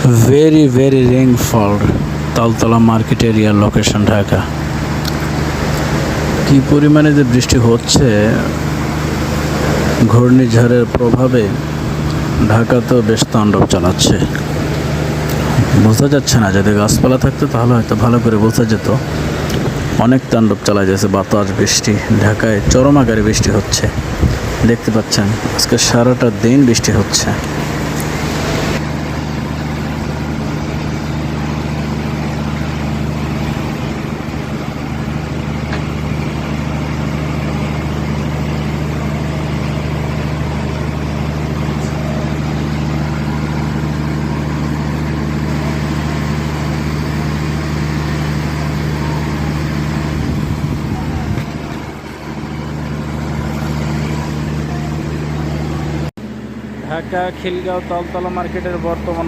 very rainfall Taltala market area location Dhaka. কি পরিমাণে যে বৃষ্টি হচ্ছে ঘূর্ণিঝড়ের প্রভাবে ঢাকাতেও বেশ তাণ্ডব চালাচ্ছে। বোঝা যাচ্ছে না, যদি গাছপালা থাকতো তাহলে হয়তো ভালো করে বোঝা যেত। অনেক তাণ্ডব চালা যাচ্ছে, বাতাস বৃষ্টি। ঢাকায় চরম আকারে বৃষ্টি হচ্ছে, দেখতে পাচ্ছেন আজকে সারাটা দিন বৃষ্টি হচ্ছে। ঢাকা খিলগাঁও তালতলা মার্কেটের বর্তমান